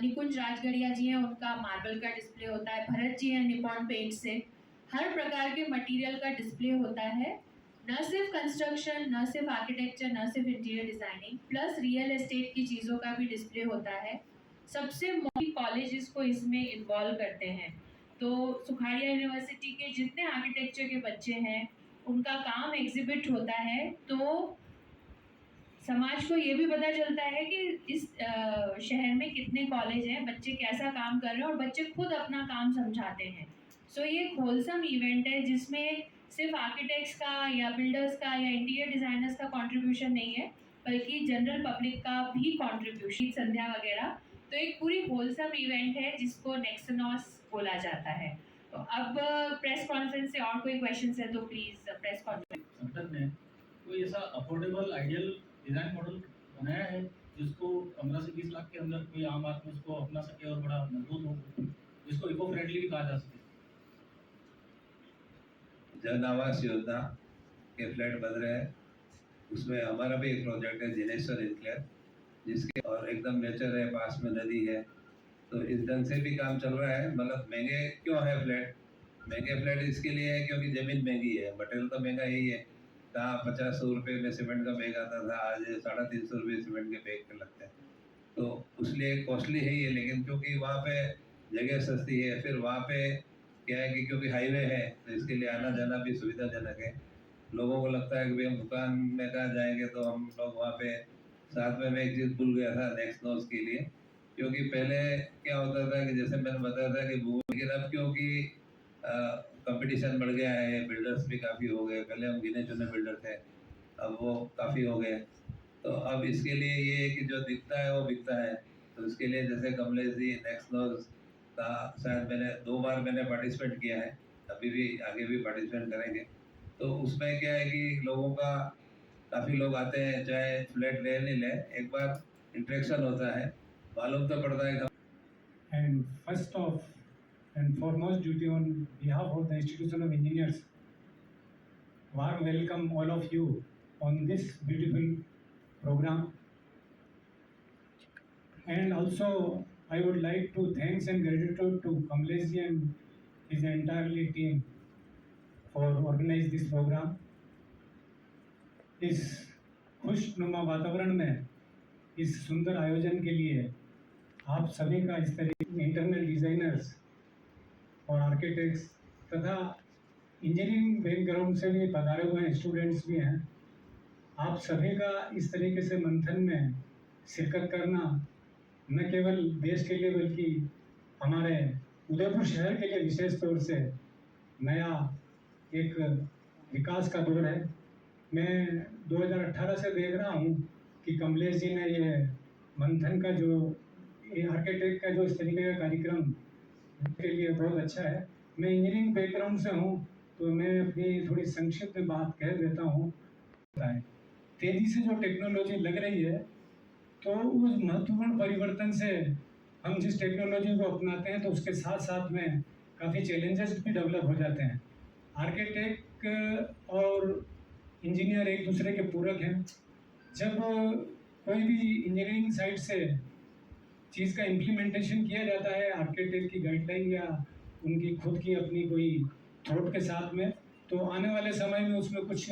निकुंज राजगढ़िया जी हैं, उनका मार्बल का डिस्प्ले होता है। भरत जी हैं निपॉन पेंट से। हर प्रकार के मटेरियल का डिस्प्ले होता है, न सिर्फ कंस्ट्रक्शन, न सिर्फ आर्किटेक्चर, न सिर्फ interior designing, plus real estate की चीज़ों का भी डिस्प्ले होता है। सबसे मोटी कॉलेजेस को इसमें इन्वॉल्व करते हैं। तो सुखाड़िया यूनिवर्सिटी के जितने आर्किटेक्चर के बच्चे हैं उनका काम एग्जिबिट होता है, तो समाज को ये भी पता चलता है कि इस शहर में कितने कॉलेज हैं, बच्चे कैसा काम कर रहे हैं और बच्चे खुद अपना काम समझाते हैं। सो ये एक होलसम इवेंट है जिसमें सिर्फ आर्किटेक्ट्स का या बिल्डर्स का या इंटीरियर डिज़ाइनर्स का कंट्रीब्यूशन नहीं है, बल्कि जनरल पब्लिक का भी कंट्रीब्यूशन, संध्या वगैरह। तो एक पूरी होलसम इवेंट है जिसको नेक्सनॉस बोला जाता है। तो अब प्रेस कॉन्फ्रेंस से और कोई क्वेश्चन है तो प्लीज़ प्रेस कॉन्फ्रेंस। संगठन ने कोई ऐसा अफोर्डेबल आइडियल डिज़ाइन मॉडल बनाया है जिसको 15 से 20 लाख के अंदर कोई आम आदमी उसको अपना सके और बड़ा मजबूत हो, जिसको इको फ्रेंडली भी कहा जा सके? जन आवास योजना के फ्लैट बन रहे हैं, उसमें हमारा भी एक प्रोजेक्ट है जिनेश्वर इनक्लेव, जिसके और एकदम नेचर है, पास में नदी है। तो इस ढंग से भी काम चल रहा है। मतलब महंगे क्यों है फ्लैट? महंगे फ्लैट इसके लिए है क्योंकि ज़मीन महंगी है, मटेरियल तो महंगा ही है। कहाँ 50-100 रुपये में सीमेंट का बैग आता था, आज 350 रुपये सीमेंट के बैग के लगते हैं। तो उसलिए कॉस्टली है ये, लेकिन क्योंकि वहाँ पे जगह सस्ती है, फिर वहाँ पे क्या है कि क्योंकि हाईवे है तो इसके लिए आना जाना भी सुविधाजनक है। लोगों को लगता है कि भाई हम दुकान में कहाँ जाएंगे, तो हम लोग वहाँ पे साथ में मैं एक चीज़ भूल गया था नेक्सनॉस के लिए, क्योंकि पहले क्या होता था कि जैसे मैंने बताया था कि लेकिन अब क्योंकि कंपटीशन बढ़ गया है, बिल्डर्स भी काफ़ी हो गए। पहले हम गिने चुने बिल्डर थे, अब वो काफ़ी हो गए। तो अब इसके लिए ये है कि जो दिखता है वो बिकता है। तो इसके लिए जैसे कमलेश जी नेक्सनॉस का शायद मैंने 2 बार पार्टिसिपेट किया है, अभी भी आगे भी पार्टिसिपेट करेंगे। तो उसमें क्या है कि लोगों का काफ़ी लोग आते हैं, चाहे फ्लैट ले नहीं ले, एक बार इंटरेक्शन होता है, मालूम तो पड़ता है। And first of and foremost duty on behalf of the Institution of Engineers, warm welcome all of you on this beautiful program. And also I would like to thanks and gratitude to Kamlesh ji and his entire team for organize this program. इस खुशनुमा वातावरण में इस सुंदर आयोजन के लिए आप सभी का इस तरह इंटरनल डिज़ाइनर्स और आर्किटेक्ट्स तथा इंजीनियरिंग बैकग्राउंड से भी पधारे हुए स्टूडेंट्स भी हैं, आप सभी का इस तरीके से मंथन में शिरकत करना न केवल देश के लिए बल्कि हमारे उदयपुर शहर के लिए विशेष तौर से नया एक विकास का दौर है। मैं 2018 से देख रहा हूँ कि कमलेश जी ने ये मंथन का जो आर्किटेक्ट का जो इस तरीके का कार्यक्रम के लिए बहुत अच्छा है। मैं इंजीनियरिंग बैकग्राउंड से हूँ तो मैं अपनी थोड़ी संक्षिप्त में बात कह देता हूँ। तेज़ी से जो टेक्नोलॉजी लग रही है, तो उस महत्वपूर्ण परिवर्तन से हम जिस टेक्नोलॉजी को अपनाते हैं तो उसके साथ साथ में काफ़ी चैलेंजेस भी डेवलप हो जाते हैं। आर्किटेक्ट और इंजीनियर एक दूसरे के पूरक हैं। जब कोई भी इंजीनियरिंग साइड से चीज़ का इम्प्लीमेंटेशन किया जाता है आर्किटेक्ट की गाइडलाइन या उनकी खुद की अपनी कोई थॉट के साथ में, तो आने वाले समय में उसमें कुछ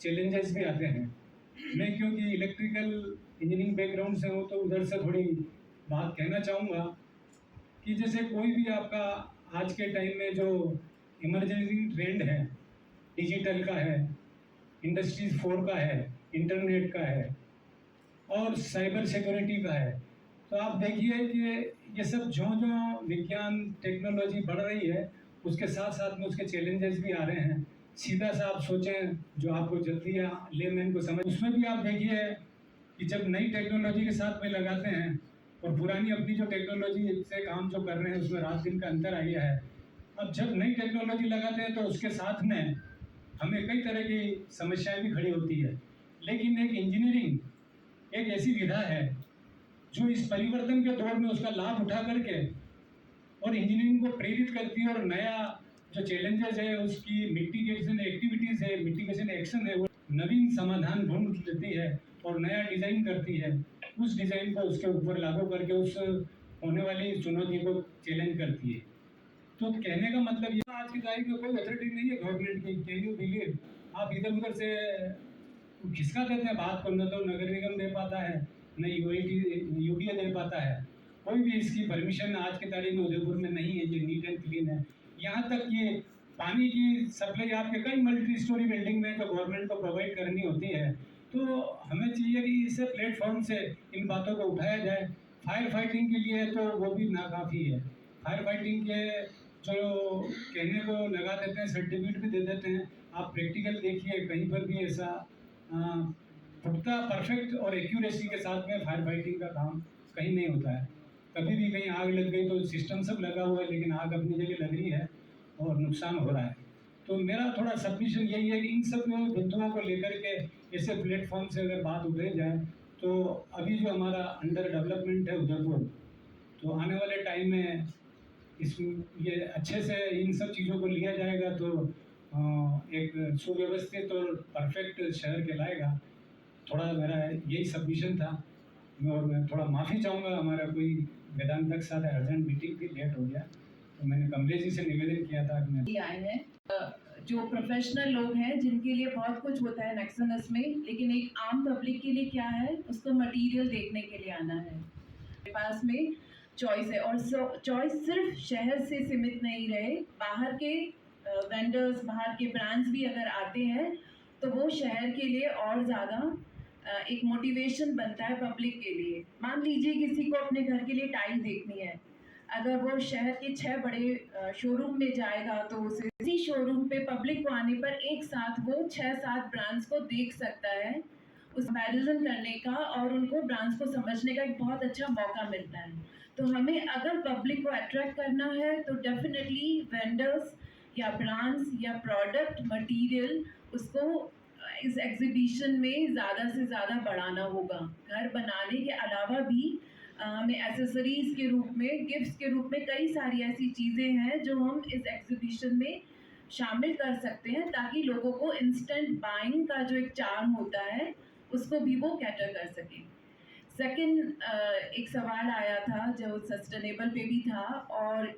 चैलेंजेस भी आते हैं। मैं क्योंकि इलेक्ट्रिकल इंजीनियरिंग बैकग्राउंड से हूँ तो उधर से थोड़ी बात कहना चाहूँगा कि जैसे कोई भी आपका आज के टाइम में जो इमरजिंग ट्रेंड है, डिजिटल का है, इंडस्ट्रीज 4 का है, इंटरनेट का है और साइबर सिक्योरिटी का है। तो आप देखिए कि ये सब जो जो विज्ञान टेक्नोलॉजी बढ़ रही है उसके साथ साथ में उसके चैलेंजेस भी आ रहे हैं। सीधा सा आप सोचें जो आपको जल्दी लेमैन को समझ, उसमें भी आप देखिए कि जब नई टेक्नोलॉजी के साथ में लगाते हैं और पुरानी अपनी जो टेक्नोलॉजी से काम जो कर रहे हैं उसमें रात दिन का अंतर आ गया है। अब जब नई टेक्नोलॉजी लगाते हैं तो उसके साथ में हमें कई तरह की समस्याएं भी खड़ी होती है, लेकिन एक इंजीनियरिंग एक ऐसी विधा है जो इस परिवर्तन के दौर में उसका लाभ उठा करके और इंजीनियरिंग को प्रेरित करती है और नया जो चैलेंजेस है उसकी मिटिगेशन एक्टिविटीज़ है, मिटिगेशन एक्शन है, वो नवीन समाधान ढूंढ लेती है और नया डिज़ाइन करती है। उस डिज़ाइन को उसके ऊपर लागू करके उस होने वाली चुनौती को चैलेंज करती है। तो कहने का मतलब ये आज की तारीख में कोई अथॉरिटी नहीं है गवर्नमेंट की, कैन यू बिलीव। आप इधर उधर से खिसका देते हैं बात को, न तो नगर निगम दे पाता है न यूडीए दे पाता है, कोई भी इसकी परमिशन आज की तारीख में उदयपुर में नहीं है। ये नीट एंड क्लीन है। यहाँ तक कि पानी की सप्लाई आपके कई मल्टी स्टोरी बिल्डिंग में जो गवर्नमेंट को प्रोवाइड करनी होती है। तो हमें चाहिए कि इस प्लेटफॉर्म से इन बातों को उठाया जाए। फायर फाइटिंग के लिए तो वो भी नाकाफ़ी है। फायर फाइटिंग के जो कहने को लगा देते हैं, सर्टिफिकेट भी दे देते हैं। आप प्रैक्टिकल देखिए, कहीं पर भी ऐसा पुख्ता परफेक्ट और एक्यूरेसी के साथ में फायर फाइटिंग का काम कहीं नहीं होता है। कभी भी कहीं आग लग गई तो सिस्टम सब लगा हुआ है लेकिन आग अपनी जगह लग रही है और नुकसान हो रहा है। तो मेरा थोड़ा सबमिशन यही है कि इन सब बिंदुओं को लेकर के ऐसे प्लेटफॉर्म से अगर बात उठाई जाए तो अभी जो हमारा अंडर डेवलपमेंट है उदयपुर, तो आने वाले टाइम में ये अच्छे से इन सब चीज़ों को लिया जाएगा तो एक सुव्यवस्थित और परफेक्ट शहर कहलाएगा। थोड़ा मेरा यही सबमिशन था और मैं थोड़ा माफ़ी चाहूँगा, हमारा कोई वेदांत के साथ अर्जेंट मीटिंग भी लेट हो गया, तो मैंने कमलेश जी से निवेदन किया था कि मैं आए हैं जो प्रोफेशनल लोग हैं जिनके लिए बहुत कुछ होता है नेक्सनस में, लेकिन एक आम पब्लिक के लिए क्या है, उसको मटेरियल देखने के लिए आना है। मेरे पास में चॉइस है और चॉइस सिर्फ शहर से सीमित नहीं रहे, बाहर के वेंडर्स, बाहर के ब्रांड्स भी अगर आते हैं तो वो शहर के लिए और ज़्यादा एक मोटिवेशन बनता है पब्लिक के लिए। मान लीजिए किसी को अपने घर के लिए टाइल देखनी है, अगर वो शहर के 6 बड़े शोरूम में जाएगा तो उसी शोरूम पे पब्लिक को आने पर एक साथ वो 6-7 ब्रांड्स को देख सकता है, उस कंपैरिजन करने का और उनको ब्रांड्स को समझने का एक बहुत अच्छा मौका मिलता है। तो हमें अगर पब्लिक को अट्रैक्ट करना है तो डेफिनेटली वेंडर्स या ब्रांड्स या प्रोडक्ट मटेरियल उसको इस एग्जीबिशन में ज़्यादा से ज़्यादा बढ़ाना होगा। घर बनाने के अलावा भी हमें एसेसरीज़ के रूप में, गिफ्ट्स के रूप में कई सारी ऐसी चीज़ें हैं जो हम इस एग्जीबिशन में शामिल कर सकते हैं ताकि लोगों को इंस्टेंट बाइंग का जो एक चार्म होता है उसको भी वो कैटर कर सकें। सेकंड एक सवाल आया था जो सस्टेनेबल पे भी था, और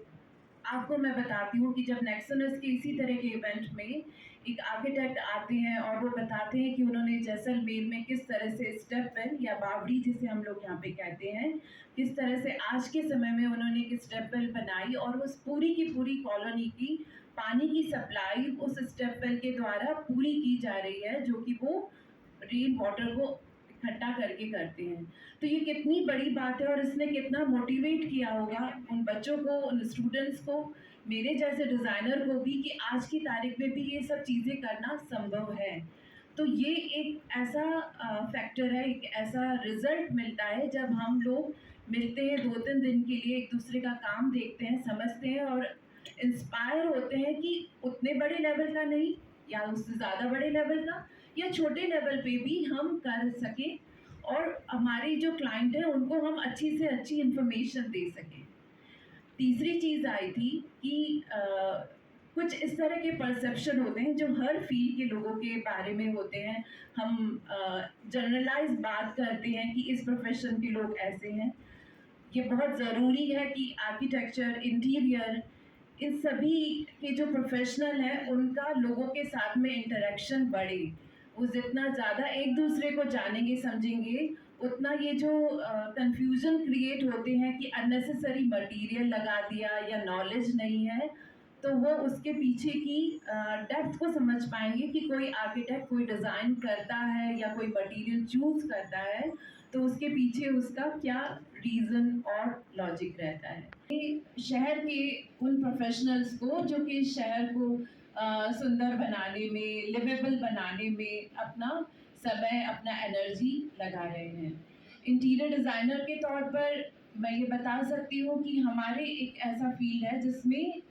आपको मैं बताती हूँ कि जब नेक्सनस के इसी तरह के इवेंट में एक आर्किटेक्ट आते हैं और वो बताते हैं कि उन्होंने जैसलमेर में किस तरह से स्टेप वेल या बावड़ी जिसे हम लोग यहाँ पे कहते हैं, किस तरह से आज के समय में उन्होंने एक स्टेप वेल बनाई और उस पूरी की पूरी कॉलोनी की पानी की सप्लाई उस स्टेप वेल के द्वारा पूरी की जा रही है, जो कि वो रेन वाटर को इकट्ठा करके करते हैं। तो ये कितनी बड़ी बात है और इसने कितना मोटिवेट किया होगा उन बच्चों को, उन स्टूडेंट्स को, मेरे जैसे डिज़ाइनर को भी, कि आज की तारीख में भी ये सब चीज़ें करना संभव है। तो ये एक ऐसा फैक्टर है, एक ऐसा रिज़ल्ट मिलता है जब हम लोग मिलते हैं 2-3 दिन के लिए, एक दूसरे का काम देखते हैं, समझते हैं और इंस्पायर होते हैं कि उतने बड़े लेवल का नहीं या उससे ज़्यादा बड़े लेवल का या छोटे लेवल पे भी हम कर सकें और हमारे जो क्लाइंट हैं उनको हम अच्छी से अच्छी इन्फॉर्मेशन दे सकें। तीसरी चीज़ आई थी कि कुछ इस तरह के परसेप्शन होते हैं जो हर फील्ड के लोगों के बारे में होते हैं। हम जनरलाइज बात करते हैं कि इस प्रोफेशन के लोग ऐसे हैं। ये बहुत ज़रूरी है कि आर्किटेक्चर, इंटीरियर, इन सभी के जो प्रोफेशनल हैं उनका लोगों के साथ में इंटरेक्शन बढ़े। वो जितना ज़्यादा एक दूसरे को जानेंगे, समझेंगे, उतना ये जो कन्फ्यूज़न क्रिएट होते हैं कि अननेसेसरी मटेरियल लगा दिया या नॉलेज नहीं है, तो वो उसके पीछे की डेप्थ को समझ पाएंगे कि कोई आर्किटेक्ट कोई डिज़ाइन करता है या कोई मटेरियल चूज करता है तो उसके पीछे उसका क्या रीज़न और लॉजिक रहता है। ये शहर के उन प्रोफेशनल्स को जो कि शहर को सुंदर बनाने में, लिवेबल बनाने में अपना समय, अपना एनर्जी लगा रहे हैं। इंटीरियर डिज़ाइनर के तौर पर मैं ये बता सकती हूँ कि हमारे एक ऐसा फील्ड है जिसमें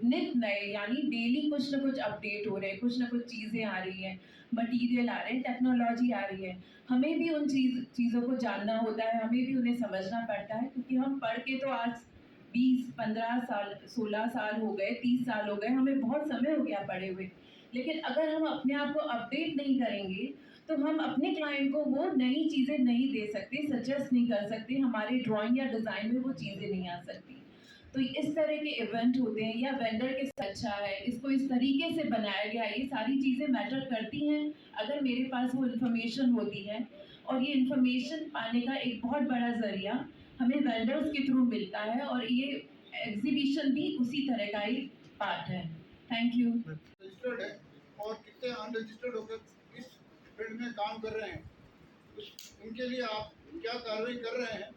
नित नए यानी डेली कुछ ना कुछ अपडेट हो रहे हैं, कुछ ना कुछ चीज़ें आ रही हैं, मटेरियल आ रहे हैं, टेक्नोलॉजी आ रही है। हमें भी उन चीज़ों को जानना होता है, हमें भी उन्हें समझना पड़ता है, क्योंकि हम पढ़ के तो आज 20-15 साल, 16 साल हो गए, 30 साल हो गए, हमें बहुत समय हो गया पढ़े हुए। लेकिन अगर हम अपने आप को अपडेट नहीं करेंगे तो हम अपने क्लाइंट को वो नई चीज़ें नहीं दे सकते, सजेस्ट नहीं कर सकते, हमारे ड्राइंग या डिज़ाइन में वो चीज़ें नहीं आ सकती। तो इस तरह के इवेंट होते हैं या वेंडर के साथ अच्छा है, इसको इस तरीके से बनाया गया, ये सारी चीज़ें मैटर करती हैं अगर मेरे पास वो इन्फॉर्मेशन होती है। और ये इन्फॉर्मेशन पाने का एक बहुत बड़ा ज़रिया हमें वेंडर्स के थ्रू मिलता है और ये एग्जीबिशन भी उसी तरह का ही पार्ट है। Thank you. रजिस्टर्ड है और कितने अनरजिस्टर्ड होकर इस फील्ड में काम कर रहे हैं, उनके लिए आप क्या कार्रवाई कर रहे हैं।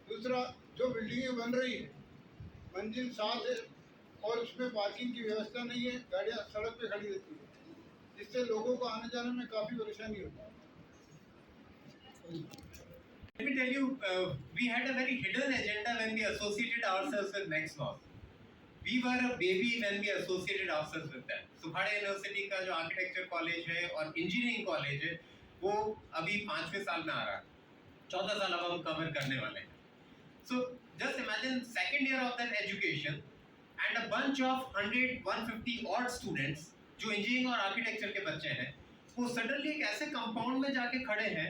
दूसरा, जो बिल्डिंगें बन रही है मंजिल 7 है और उसमें पार्किंग की व्यवस्था नहीं है, गाड़ियाँ सड़क पे खड़ी रहती है, जिससे लोगों को आने जाने में काफ़ी परेशानी होती है। Let me tell you, we had a very hidden agenda when we associated ourselves with Nextnos. We were a baby when we associated ourselves with that. Sukhadia university का जो आर्किटेक्चर कॉलेज है और इंजीनियरिंग कॉलेज है वो अभी 5वें साल में आ रहा है, 14 साल अब हम कवर करने वाले हैं। So just imagine second year of that education and a bunch of 100-150 odd students जो इंजीनियरिंग और आर्किटेक्चर के बच्चे हैं, वो सडनली एक ऐसे कंपाउंड में जाके खड़े हैं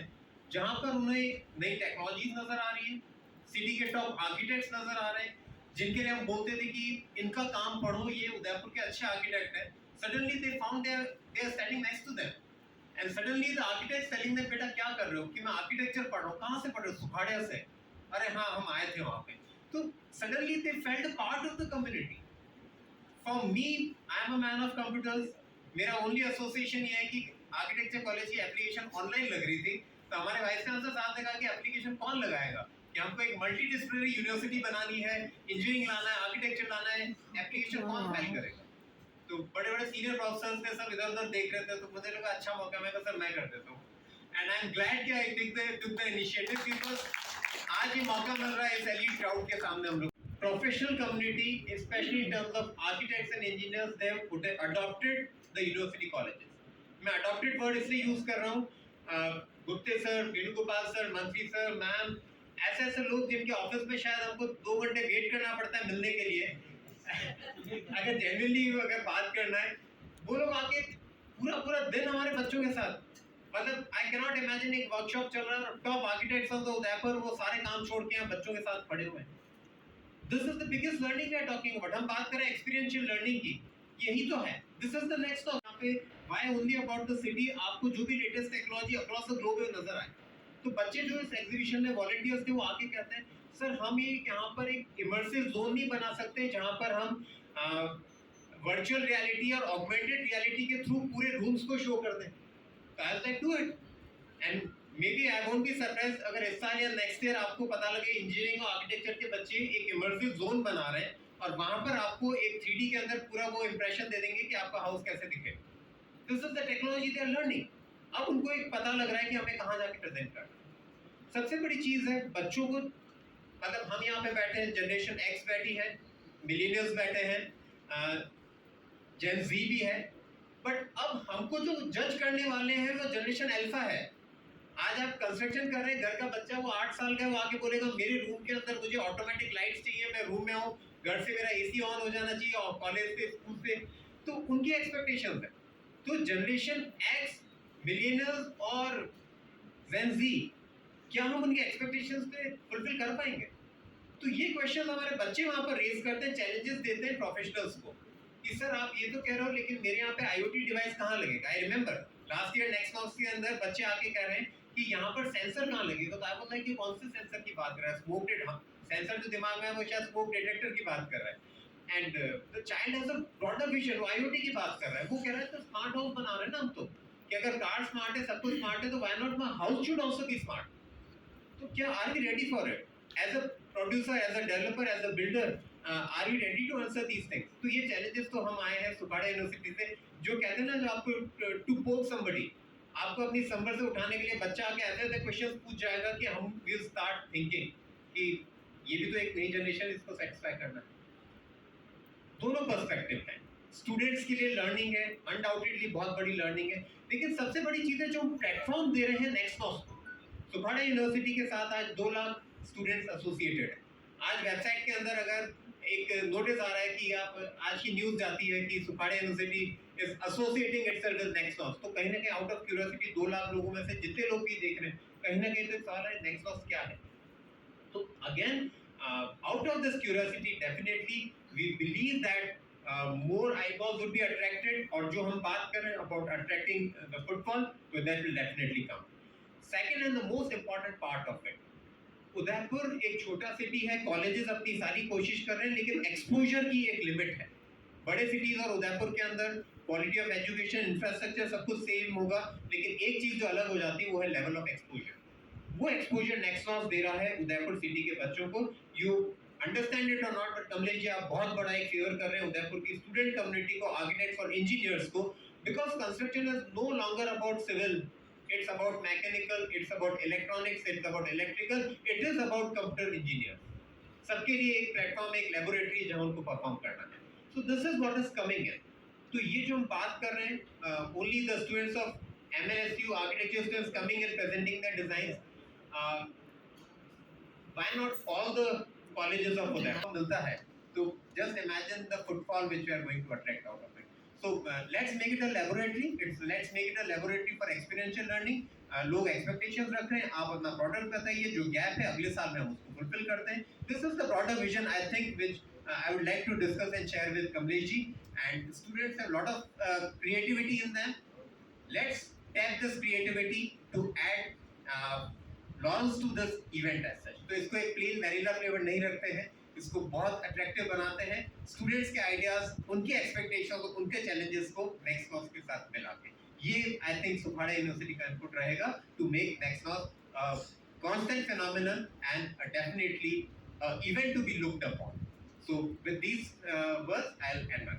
जहाँ पर उन्हें नई टेक्नोलॉजीज नजर आ रही है, सिटी के टॉप आर्किटेक्ट्स नजर आ रहे हैं, जिनके लिए हम बोलते थे कि इनका काम पढ़ो, ये उदयपुर के अच्छे आर्किटेक्ट हैं। Suddenly they found they are standing next to them and suddenly the architect telling them, बेटा क्या कर रहे हो? कि मैं आर्किटेक्चर पढ़ रहा हूँ। कहाँ से पढ़ रहे हो? सुभाड़िया से। अरे हाँ, हम आए थे वहाँ पे। तो suddenly they felt part of the community. For me, I am a man of computers. मेरा ओनली एसोसिएशन ये है कि आर्किटेक्चर कॉलेज की एप्लीकेशन ऑनलाइन लग रही थी, तो हमारे वाइस चांसलर साहब ने कहा कि एप्लीकेशन कौन लगाएगा, कि हमको एक मल्टी डिसिप्लिनरी यूनिवर्सिटी बनानी है, इंजीनियरिंग लाना है, आर्किटेक्चर लाना है, एप्लीकेशन कौन फाइल करेगा? तो बड़े बड़े सीनियर प्रोफेसर्स ने सब इधर उधर देख रहे थे, तो मुझे लगा अच्छा मौका, मैं कहा सर मैं कर देता हूँ। एंड आई एम ग्लैड कि आई टुक द इनिशिएटिव, बिकॉज आज ये मौका मिल रहा है इस एलीट क्राउड के सामने हम लोग। Professional community specially in terms of architects and engineers, they have adopted the university colleges. मैं अडॉप्टेड वर्ड इसलिए यूज कर रहा हूँ, गुप्ते सर, वेणुगोपाल सर, मंत्री सर, मैम, ऐसे लोग जिनके ऑफिस में शायद हमको 2 घंटे वेट करना पड़ता है मिलने के लिए अगर जेन्युइनली अगर बात करना है, वो लोग आके पूरा दिन हमारे बच्चों के साथ, मतलब आई कैन नॉट इमेजिन एक वर्कशॉप चल रहा है और top architects of the Udaipur वो सारे काम छोड़ के यहाँ बच्चों के साथ खड़े हुए हैं। This is the biggest learning we are talking about. हम बात करें एक्सपीरियंशियल लर्निंग की, यही तो है। This is the next talk. यहाँ पे why only about the city, आपको जो भी latest technology across the globe नजर आए, तो बच्चे जो इस एग्जीबिशन में वॉलंटियर्स थे वो आके कहते हैं सर हम ये यहाँ पर एक इमर्सिव जोन नहीं बना सकते जहाँ पर हम वर्चुअल रियलिटी और ऑगमेंटेड रियलिटी के थ्रू पूरे रूम्स को शो कर दें। I was like do it and may be I won't be surprised अगर इस साल या नेक्स्ट ईयर आपको पता लगे इंजीनियरिंग और आर्किटेक्चर के बच्चे एक इमर्सिव जोन बना रहे हैं और वहां पर आपको एक 3D के अंदर पूरा वो इंप्रेशन दे देंगे कि आपका हाउस कैसे दिखे। This is the technology they are learning. अब उनको एक पता लग रहा है कि हमें कहाँ जाके प्रेजेंट करना है। सबसे बड़ी चीज़ है बच्चों को, मतलब हम यहाँ पे बैठे हैं, जनरेशन एक्स बैठी है, मिलेनियल्स बैठे हैं, जेन जी भी है, बट अब हमको जो जज करने वाले हैं वो जनरेशन अल्फा है। आज आप कंस्ट्रक्शन कर रहे हैं, घर का बच्चा वो 8 साल का है, वो आके बोलेगा मेरे रूम के अंदर मुझे ऑटोमेटिक लाइट्स चाहिए, मैं रूम में हूँ, घर से मेरा एसी ऑन हो जाना चाहिए और कॉलेज से स्कूल से, तो उनकी एक्सपेक्टेशंस है। तो जनरेशन एक्स, मिलेनियल्स और जेन जी, क्या हम उनके एक्सपेक्टेशंस पे फुलफिल कर पाएंगे? तो ये क्वेश्चन हमारे बच्चे वहाँ पर रेज करते हैं, चैलेंजेस देते हैं प्रोफेशनल्स को कि सर आप ये तो कह रहे हो लेकिन मेरे यहाँ पे IoT डिवाइस कहाँ लगेगा? आई रिमेंबर लास्ट ईयर नेक्सनॉस के अंदर बच्चे आके कह रहे हैं कि यहाँ पर सेंसर कहाँ लगेगा? तो आप बोलते हैं कि कौन से सेंसर की बात कर रहा है? स्मोक डिटेक्टर, सेंसर जो दिमाग में है वो शायद स्मोक डिटेक्टर की बात कर रहा है। And the child has a broader vision. वो आईओटी की बात कर रहा है, वो कह रहा है तो स्मार्ट हाउस बना रहे हैं ना हम तो, कि अगर कार स्मार्ट है, सब कुछ स्मार्ट है, तो why not my house should also be smart. तो क्या are we ready for it? As a producer, as a developer, as a builder, are we ready to answer these things? तो ये challenges तो हम आए हैं सुखाड़ा यूनिवर्सिटी से, जो कहते हैं ना, जो आपको टू पोक समबडी, आपको अपनी संबर से उठाने के लिए बच्चा आके ऐसे ऐसे क्वेश्चंस पूछ जाएगा कि हम विल स्टार्ट थिंकिंग कि ये भी तो एक नई जनरेशन, इसको सेटिस्फाई करना है। दोनों पर्सपेक्टिव हैं। स्टूडेंट्स के लिए लर्निंग है, अनडाउटेडली बहुत बड़ी लर्निंग है, लेकिन सबसे बड़ी चीज़ है जो हम प्लेटफॉर्म दे रहे हैं नेक्सनॉस को। सुखाड़ा यूनिवर्सिटी के साथ आज 2 लाख स्टूडेंट्स एसोसिएटेड हैं। आज वेबसाइट के अंदर अगर एक नोटिस आ रहा है कि आप, आज की न्यूज़ जाती है कि Sukhadia university is associating itself with नेक्सनॉस, तो कहीं ना कहीं आउट ऑफ क्यूरियोसिटी 2 लाख लोगों में से जितने लोग भी देख रहे हैं, कहीं ना कहीं तो सवाल है नेक्सनॉस क्या है। तो again, out of this curiosity, definitely we believe that more eyeballs would be attracted, और जो हम बात कर रहे हैं about attracting the footfall, so that will definitely come. Second and the most important part of it, Udaipur एक छोटा city है, कॉलेजेस अपनी सारी कोशिश कर रहे हैं, लेकिन एक्सपोजर की एक लिमिट है। बड़े सिटीज और उदयपुर के अंदर क्वालिटी ऑफ एजुकेशन, इंफ्रास्ट्रक्चर सब कुछ सेम होगा, लेकिन एक चीज जो अलग हो जाती है वो है लेवल ऑफ एक्सपोजर। वो एक्सपोजर नेक्सनॉस दे रहा है उदयपुर सिटी के बच्चों को। यू अंडरस्टैंड इट और नॉट, बट कमलेश जी आप बहुत बड़ा एक फेवर कर रहे हैं उदयपुर की स्टूडेंट कम्युनिटी को, आर्किटेक्ट्स और इंजीनियर्स को, because construction is no longer about civil, it's about mechanical, it's about electronics, it's about electrical, it is about computer engineers. सबके लिए एक प्लेटफॉर्म, एक लेबोरेटरी जहां उनको परफॉर्म करना है। So this is what is coming in. तो ये जो हम बात कर रहे हैं, only the students of MLSU architecture students coming and presenting their designs, why not all the colleges of Udaipur मिलता है? तो just imagine the footfall which we are going to attract out of it. So let's make it a laboratory. Let's make it a laboratory for experiential learning. लोग expectations रख रहे हैं, आप अपना product बताइए, जो gap है अगले साल में हम उसको fulfill करते हैं. This is the broader vision, I think, which I would like to discuss and share with Kamlesh ji. And students have a lot of creativity in them. Let's tap this creativity to add launch to this event as such. तो इसको एक plain vanilla flavor नहीं रखते हैं, इसको बहुत attractive बनाते हैं, स्टूडेंट्स के आइडियाज, उनके एक्सपेक्टेशंस और उनके चैलेंजेस को नेक्सनॉस के साथ मिला के, ये आई थिंक सुखाड़ा यूनिवर्सिटी का इनपुट रहेगा टू मेक नेक्सनॉस constant phenomenal and definitely event to be looked upon. So with these words, I'll end my